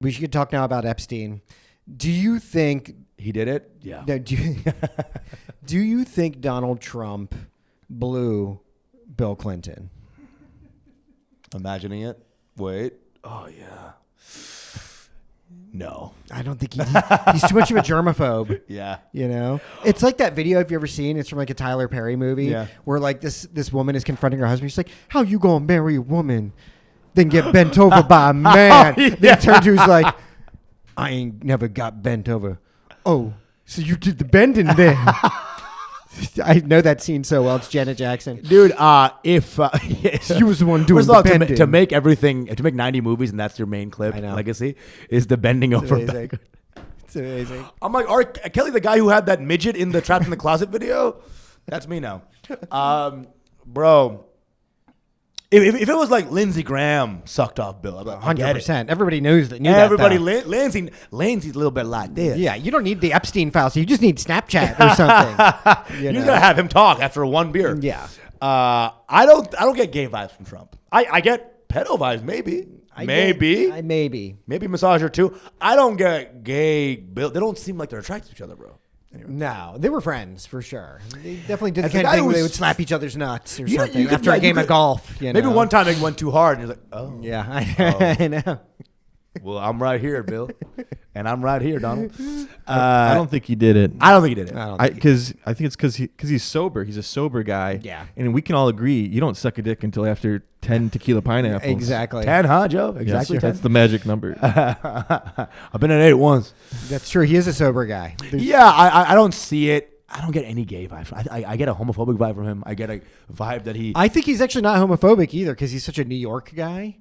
We should talk now about Epstein. Do you think he did it? Yeah. No, do you think Donald Trump blew Bill Clinton? Imagining it. Wait. Oh yeah. No. I don't think he's too much of a germaphobe. Yeah. You know? It's like that video, if you ever seen, it's from like a Tyler Perry movie where like this woman is confronting her husband. She's like, how you gonna marry a woman then get bent over by a man? Then he turns to, he's like, I ain't never got bent over. Oh, so you did the bending then. I know that scene so well. It's Janet Jackson. Dude, if you was the one doing the bending. To make 90 movies and that's your main clip legacy is the bending over. It's amazing. I'm like, are Kelly the guy who had that midget in the Trapped in the Closet video? That's me now. Bro. If it was like Lindsey Graham sucked off Bill, I'd be like, 100%. Everybody knows that. Everybody, Lindsey's a little bit like this. Yeah, you don't need the Epstein files. You just need Snapchat or something. You gotta have him talk after one beer. Yeah. I don't get gay vibes from Trump. I get pedo vibes, maybe. Maybe massager too. I don't get gay Bill. They don't seem like they're attracted to each other, bro. Anyway. No, they were friends for sure. They definitely did the kind of thing where they would slap each other's nuts or something after a game of golf. Maybe one time they went too hard and you're like, oh. Yeah, I know. Well, I'm right here, Bill. And I'm right here, Donald. I don't think he did it. I don't think he did it. I think it's because he's sober. He's a sober guy. Yeah. And we can all agree you don't suck a dick until after 10 tequila pineapples. Exactly. 10, huh, Joe? Exactly. Yes, that's the magic number. I've been at 8 once. That's true. He is a sober guy. I don't see it. I don't get any gay vibe. I get a homophobic vibe from him. I get a vibe that he... I think he's actually not homophobic either because he's such a New York guy.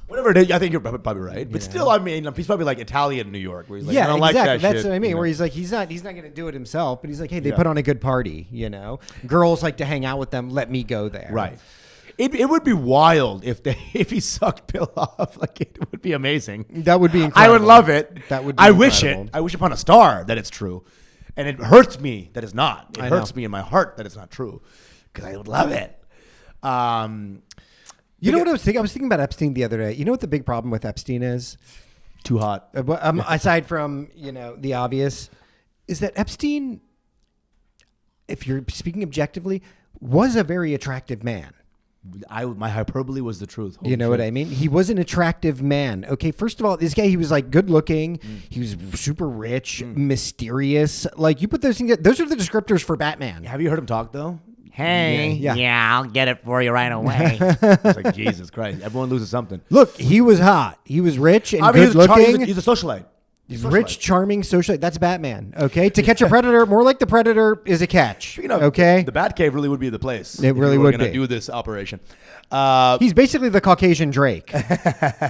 Whatever it is, I think you're probably right. But still, I mean, he's probably like Italian New York, where he's like, I don't exactly. like that That's shit. What I mean. Where he's like, he's not going to do it himself, but he's like, hey, they put on a good party. You know, girls like to hang out with them. Let me go there. Right. It would be wild if he sucked Bill off. Like, it would be amazing. That would be incredible. I would love it. That would. Be I incredible. wish it. I wish upon a star that it's true, and it hurts me that it's not. It hurts me in my heart that it's not true, because I would love it. You know what I was thinking? I was thinking about Epstein the other day. You know what the big problem with Epstein is? Too hot. Aside from, the obvious, is that Epstein, if you're speaking objectively, was a very attractive man. My hyperbole was the truth. Holy shit. What I mean? He was an attractive man. Okay, first of all, this guy, he was like good looking. He was super rich, mysterious. Like, you put those things, those are the descriptors for Batman. Have you heard him talk, though? Hey, yeah, I'll get it for you right away. It's like, Jesus Christ. Everyone loses something. Look, he was hot. He was rich and good looking. He's a socialite. He's rich, charming, socialite. That's Batman. Okay, To Catch a Predator, more like The Predator is a catch. Okay, the Batcave really would be the place. It really would be. Going to do this operation. He's basically the Caucasian Drake.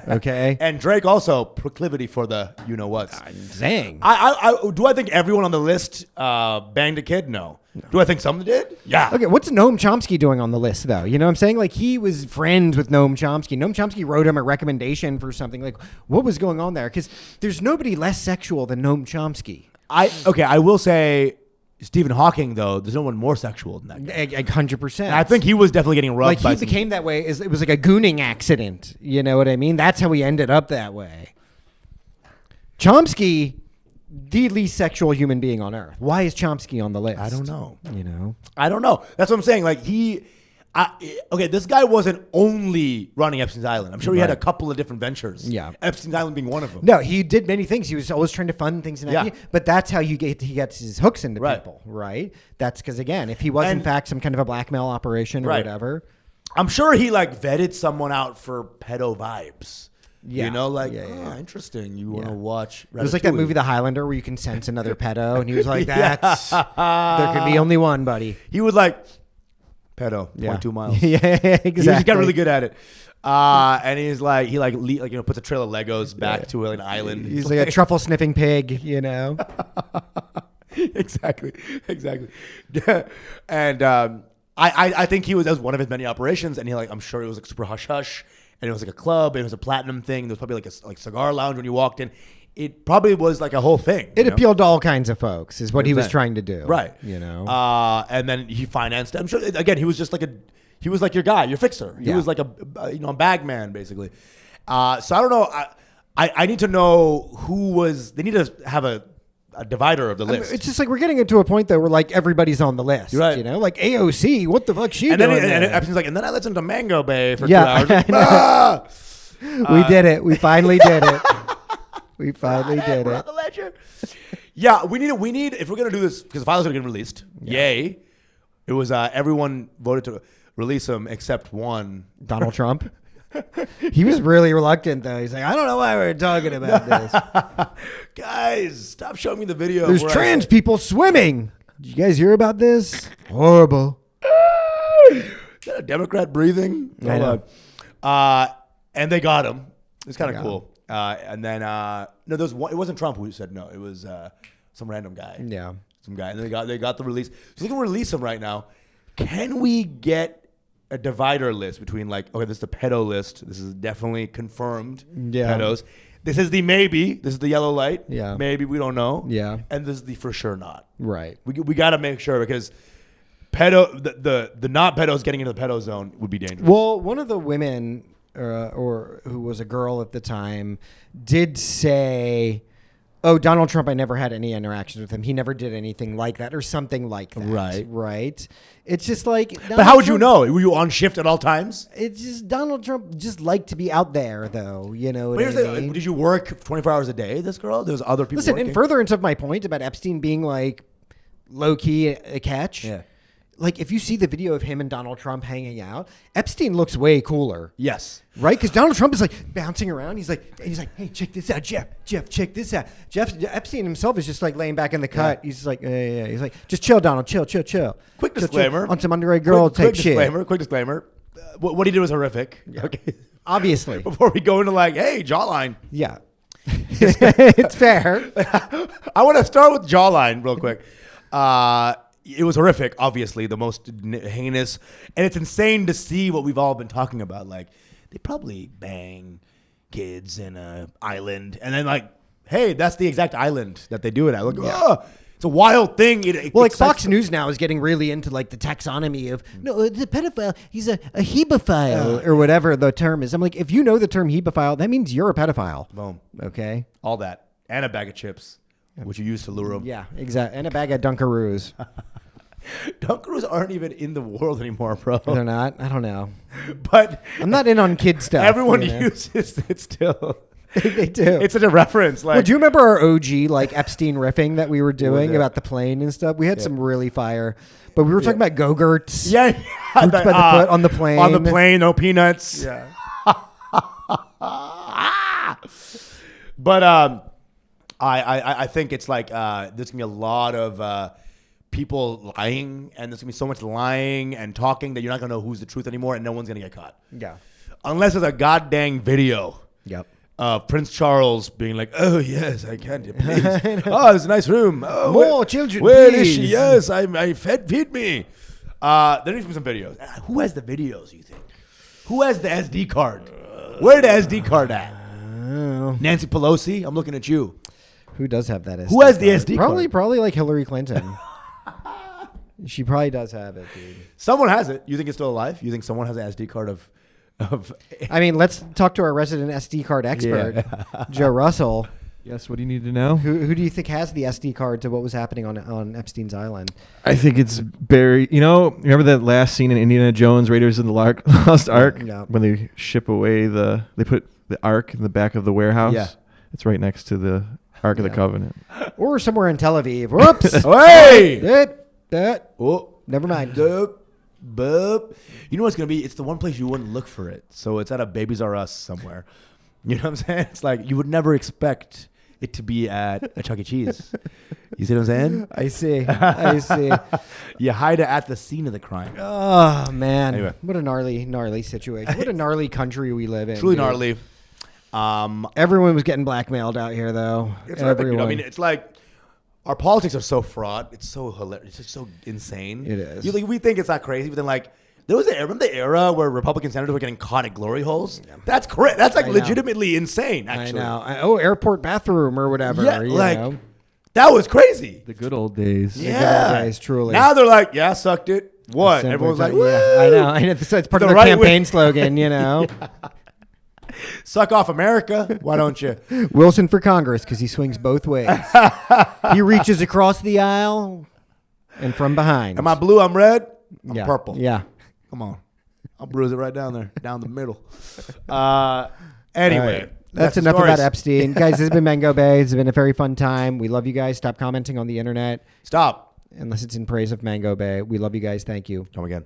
Okay, and Drake also proclivity for the what? I'm saying. Do I think everyone on the list banged a kid? No. Do I think some did? Yeah. Okay, what's Noam Chomsky doing on the list, though? You know what I'm saying? Like, he was friends with Noam Chomsky. Noam Chomsky wrote him a recommendation for something. Like, what was going on there? Because there's nobody less sexual than Noam Chomsky. I will say Stephen Hawking, though, there's no one more sexual than that guy. 100%. And I think he was definitely getting rubbed by he became that way. It was like a gooning accident. You know what I mean? That's how he ended up that way. Chomsky... the least sexual human being on earth. Why is Chomsky on the list? I don't know. I don't know. That's what I'm saying. Like this guy wasn't only running Epstein's Island. I'm sure he had a couple of different ventures. Yeah. Epstein's Island being one of them. No, he did many things. He was always trying to fund things. But that's how he gets his hooks into people, right? That's because, again, if he was in fact some kind of a blackmail operation or whatever. I'm sure he vetted someone out for pedo vibes. Yeah. Interesting. You want to watch Ratatouille. It was like that movie The Highlander where you can sense another pedo, and he was like, that's there could be only one, buddy. He was like, pedo, 0.2 miles. Yeah, exactly. He just got really good at it. And he's like, puts a trail of Legos back to an island. He's like a truffle sniffing pig, Exactly. And I think that was one of his many operations, and I'm sure it was like super hush hush. And it was like a club, and it was a platinum thing. There was probably like a cigar lounge when you walked in. It probably was like a whole thing. It appealed to all kinds of folks, is what he was trying to do. Right. And then he financed it. I'm sure, again, he was just he was like your guy, your fixer. He was like a bag man, basically. So I don't know. I need to know who was. They need to have a divider of the list. It's just like we're getting into a point though where like everybody's on the list. Right. You know, like AOC. What the fuck she and doing? then there? Epstein's like, and then I listened to Mango Bay for 2 Yeah, hours. We did it. We finally did it. We finally did We're it. on the ledger. Yeah, we need if we're gonna do this because the files are gonna get released. Yeah. Yay! It was everyone voted to release them except one. Donald Trump. He was really reluctant though. He's like, I don't know why we're talking about this. Guys, stop showing me the video. There's trans people swimming. Did you guys hear about this? Horrible. Is that a Democrat breathing? I know. And they got him. It's kind of cool. And then no, there was one, it wasn't Trump who said no. It was some random guy. Yeah. Some guy. And then they got the release. So they can release him right now. Can we get a divider list between like, okay, this is the pedo list. This is definitely confirmed pedos. This is the maybe. This is the yellow light. Yeah. Maybe, we don't know. Yeah. And this is the for sure not. Right. We got to make sure because pedo the not pedos getting into the pedo zone would be dangerous. Well, one of the women or who was a girl at the time did say, oh, Donald Trump, I never had any interactions with him. He never did anything like that or something like that. Right. Right. It's just like. But how would you know? Were you on shift at all times? It's just Donald Trump just liked to be out there, though. You know what I mean? Did you work 24 hours a day, this girl? There was other people Listen, working? in furtherance of my point about Epstein being like low-key a catch. Yeah. Like, if you see the video of him and Donald Trump hanging out, Epstein looks way cooler. Yes. Right? Because Donald Trump is like bouncing around. He's like, hey, check this out, Jeff, check this out. Epstein himself is just like laying back in the cut. Yeah. He's just like, yeah. He's like, just chill, Donald, chill. Quick disclaimer. On some underage girl type shit. Quick disclaimer. What he did was horrific. Okay. Obviously. Before we go into like, hey, jawline. Yeah. It's fair. I want to start with jawline real quick. It was horrific, obviously, the most heinous. And it's insane to see what we've all been talking about. Like, they probably bang kids in an island. And then, like, hey, that's the exact island that they do it at. Like, it's a wild thing. Like, Fox News now is getting really into, like, the taxonomy of, no, the pedophile, he's a hebephile, or whatever the term is. I'm like, if you know the term hebephile, that means you're a pedophile. Boom. Okay? All that. And a bag of chips, which you use to lure them. Yeah, exactly. And a bag of Dunkaroos. Dunkaroos aren't even in the world anymore, bro. They're not? I don't know. But I'm not in on kid stuff. Everyone uses it still. They do. It's such a reference. Like, well, do you remember our OG like Epstein riffing that we were doing about the plane and stuff? We had some really fire, but we were talking about Go-Gurts. Yeah. By the foot on the plane. On the plane, no peanuts. Yeah. But I think it's like there's going to be a lot of people lying, and there's going to be so much lying and talking that you're not going to know who's the truth anymore, and no one's going to get caught. Yeah. Unless there's a goddamn video. Yep. Prince Charles being like, oh, yes, I can. Please. Oh, it's a nice room. Oh, more children, Where please. is she? Yes, feed me. There needs to be some videos. Who has the videos, you think? Who has the SD card? Where the SD card at? Nancy Pelosi? I'm looking at you. Who does have that SD Who has card? the SD card? Probably like Hillary Clinton. She probably does have it, dude. Someone has it. You think it's still alive? You think someone has an SD card of I mean, let's talk to our resident SD card expert, Joe Russell. Yes, what do you need to know? Who do you think has the SD card to what was happening on Epstein's Island? I think it's Barry. You know, remember that last scene in Indiana Jones, Raiders of the Lost Ark? Yeah. When they ship away they put the Ark in the back of the warehouse? Yeah. It's right next to the Ark of the Covenant. Or somewhere in Tel Aviv. Whoops. Hey! Never mind. Boop. You know what's going to be? It's the one place you wouldn't look for it. So it's at a Babies R Us somewhere. You know what I'm saying? It's like you would never expect it to be at a Chuck E. Cheese. You see what I'm saying? I see. You hide it at the scene of the crime. Oh, man. Anyway. What a gnarly situation. What a gnarly country we live in. Truly dude. gnarly. Everyone was getting blackmailed out here, though. It's horrific, I mean, it's like our politics are so fraught. It's so hilarious. It's just so insane. It is. We think it's not crazy, but then like there was remember the era where Republican senators were getting caught at glory holes? Yeah. That's correct. That's like legitimately insane, actually. I know. Airport bathroom or whatever. Yeah, you like know. That was crazy. The good old days. Yeah. The good old days, truly. Now they're like, yeah, sucked it. What? Everyone's like, yeah, I know. It's part of their right campaign slogan, you know. Suck off America. Why don't you? Wilson for Congress because he swings both ways. He reaches across the aisle and from behind. Am I blue? I'm red. I'm Yeah. purple. Yeah. Come on. I'll bruise it right down there, down the middle. Anyway. Right. That's enough about Epstein. Guys, this has been Mango Bay. It's been a very fun time. We love you guys. Stop commenting on the internet. Stop. Unless it's in praise of Mango Bay. We love you guys. Thank you. Come again.